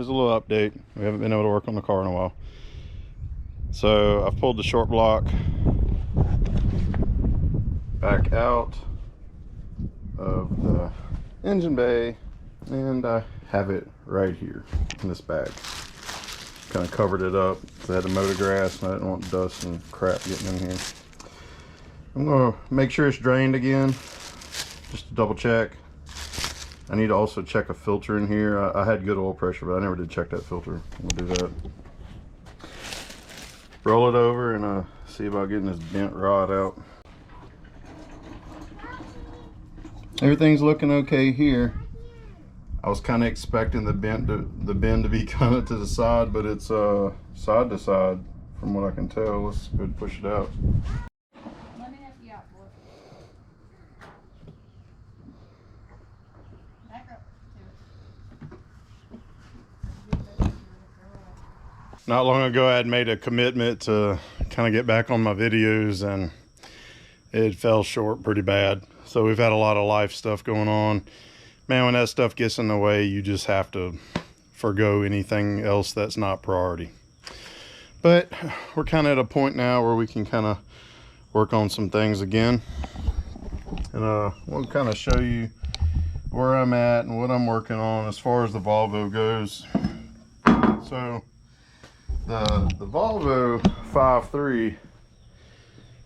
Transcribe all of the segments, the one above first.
a little update. We haven't been able to work on the car in a while. So I've pulled the short block back out of the engine bay, and I have it right here in this bag. Kind of covered it up. I had to mow the grass and I didn't want dust and crap getting in here. I'm gonna make sure it's drained again, just to double check. I need to also check a filter in here. I had good oil pressure, but I never did check that filter. We'll do that. Roll it over and see about getting this bent rod out. Everything's looking okay here. I was kind of expecting the bend to be kind of to the side, but it's side to side from what I can tell. Let's go ahead and push it out. Let me help you out, boy. Back up to it. Not long ago, I had made a commitment to kind of get back on my videos, and it fell short pretty bad. So we've had a lot of life stuff going on. Man, when that stuff gets in the way, you just have to forgo anything else that's not priority. But we're kind of at a point now where we can kind of work on some things again. And we'll kind of show you where I'm at and what I'm working on as far as the Volvo goes. So the Volvo 5.3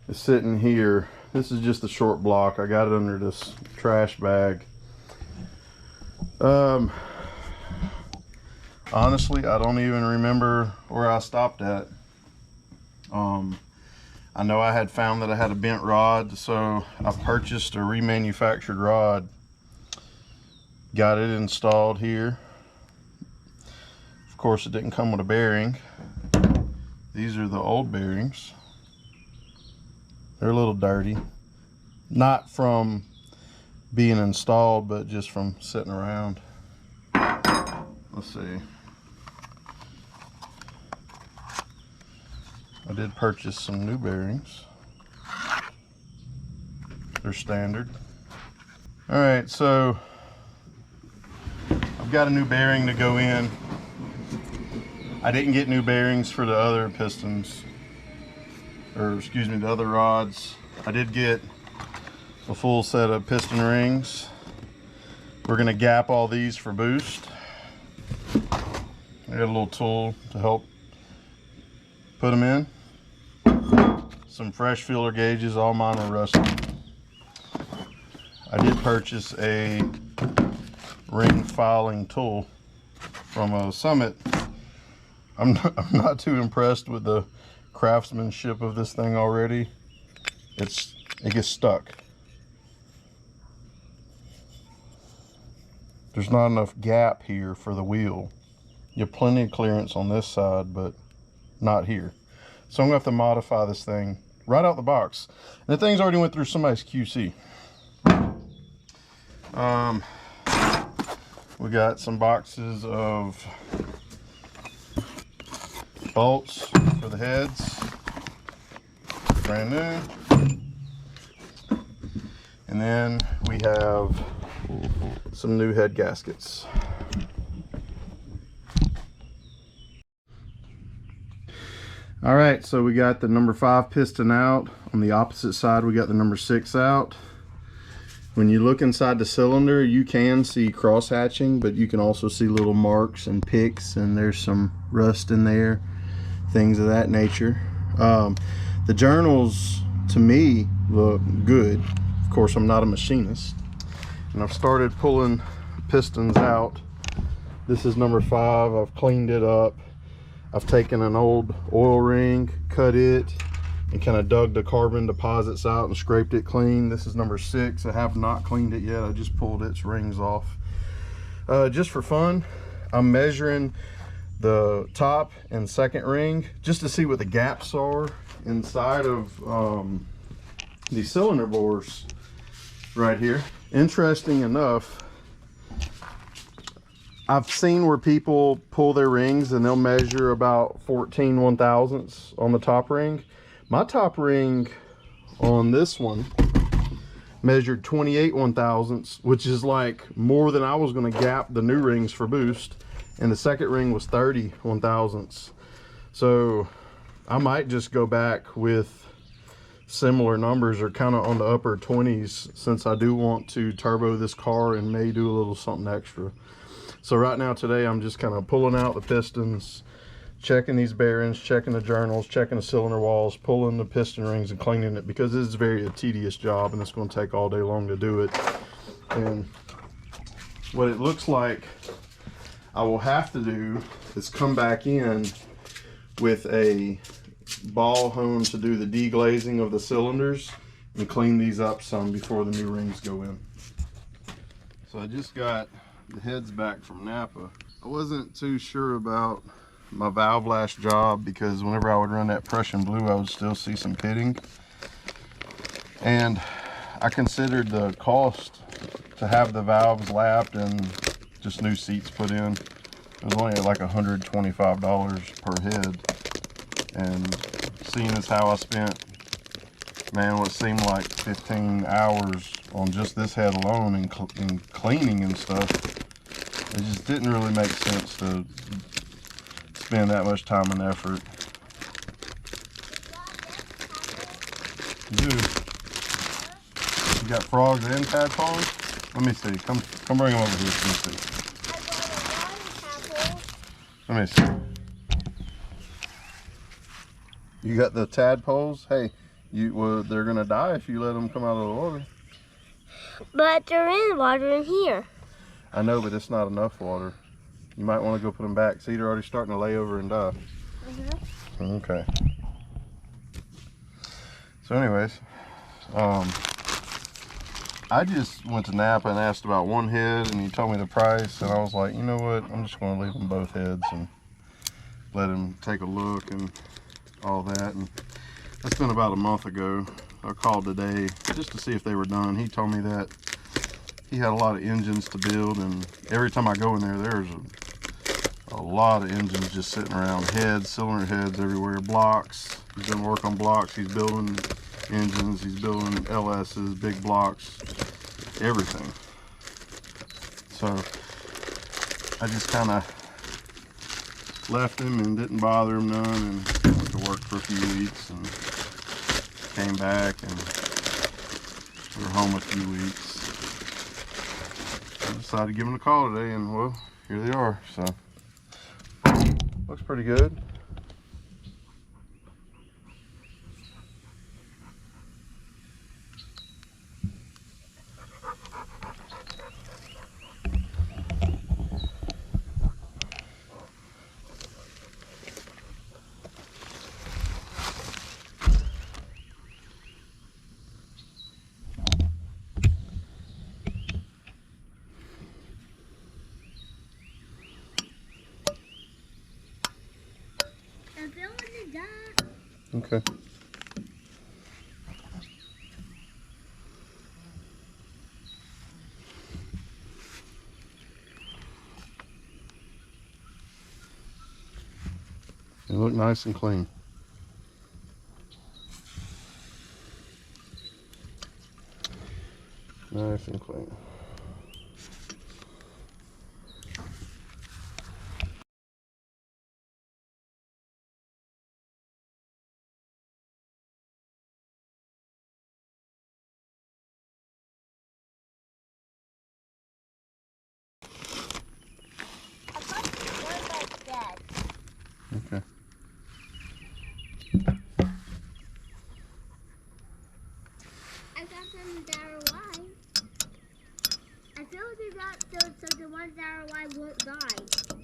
is sitting here. This is just a short block. I got it under this trash bag. Honestly, I don't even remember where I stopped at. I know I had found that I had a bent rod, so I purchased a remanufactured rod. Got it installed here. Of course, it didn't come with a bearing. These are the old bearings. They're a little dirty. Not from being installed, but just from sitting around. Let's see. I did purchase some new bearings. They're standard. All right, so I've got a new bearing to go in. I didn't get new bearings for the other pistons, or excuse me, the other rods. I did get a full set of piston rings. We're gonna gap all these for boost. I got a little tool to help put them in. Some fresh feeler gauges, all mine are rusty. I did purchase a ring filing tool from a Summit. I'm not too impressed with the craftsmanship of this thing already. It gets stuck. There's not enough gap here for the wheel. You have plenty of clearance on this side, but not here. So I'm gonna have to modify this thing right out the box. And the thing's already went through somebody's QC. We got some boxes of bolts for the heads, brand new. And then we have some new head gaskets. All right, so we got the number 5 piston out. On the opposite side, we got the number 6 out. When you look inside the cylinder, you can see cross hatching, but you can also see little marks and picks, and there's some rust in there, things of that nature. The journals, to me, look good. Of course, I'm not a machinist. And I've started pulling pistons out. This is number 5. I've cleaned it up. I've taken an old oil ring, cut it, and kind of dug the carbon deposits out and scraped it clean. This is number 6. I have not cleaned it yet. I just pulled its rings off. Just for fun, I'm measuring the top and second ring just to see what the gaps are inside of the cylinder bores right here. Interesting enough, I've seen where people pull their rings and they'll measure about 14 1/1000ths on the top ring. My top ring on this one measured 28 1/1000ths, which is like more than I was going to gap the new rings for boost. and the second ring was 30 1/1000ths. So I might just go back with similar numbers, or kind of on the upper 20s, since I do want to turbo this car and may do a little something extra. So right now today I'm just kind of pulling out the pistons, checking these bearings, checking the journals, checking the cylinder walls, pulling the piston rings and cleaning it, because this is very a tedious job and it's going to take all day long to do it. And what it looks like I will have to do is come back in with a ball hone to do the deglazing of the cylinders and clean these up some before the new rings go in. So I just got the heads back from Napa. I wasn't too sure about my valve lash job, because whenever I would run that Prussian blue I would still see some pitting, and I considered the cost to have the valves lapped and just new seats put in. It was only like $125 per head, and seeing as how I spent, man, what seemed like 15 hours on just this head alone and cleaning and stuff, it just didn't really make sense to spend that much time and effort. Dude, you got frogs and tadpoles? Let me see. Come bring them over here. Let me see. Let me see. You got the tadpoles? Hey, they're gonna die if you let them come out of the water. But they're in water in here. I know, but it's not enough water. You might want to go put them back. See, they're already starting to lay over and die. Okay. So anyways, I just went to Napa and asked about one head, and he told me the price, and I was like, you know what, I'm just going to leave them both heads and let him take a look and all that. And that's been about a month ago. I called today just to see if they were done. He told me that he had a lot of engines to build, and every time I go in there, there's a lot of engines just sitting around, heads, cylinder heads everywhere, blocks. He's done work on blocks. He's building engines, he's building LS's, big blocks, everything. So I just kind of left him and didn't bother him none, and went to work for a few weeks and came back, and we were home a few weeks. I decided to give him a call today, and well, here they are. So looks pretty good. Okay. They look nice and clean. Nice and clean. Okay. I got some that are alive. I feel like they got so the ones that are alive won't die.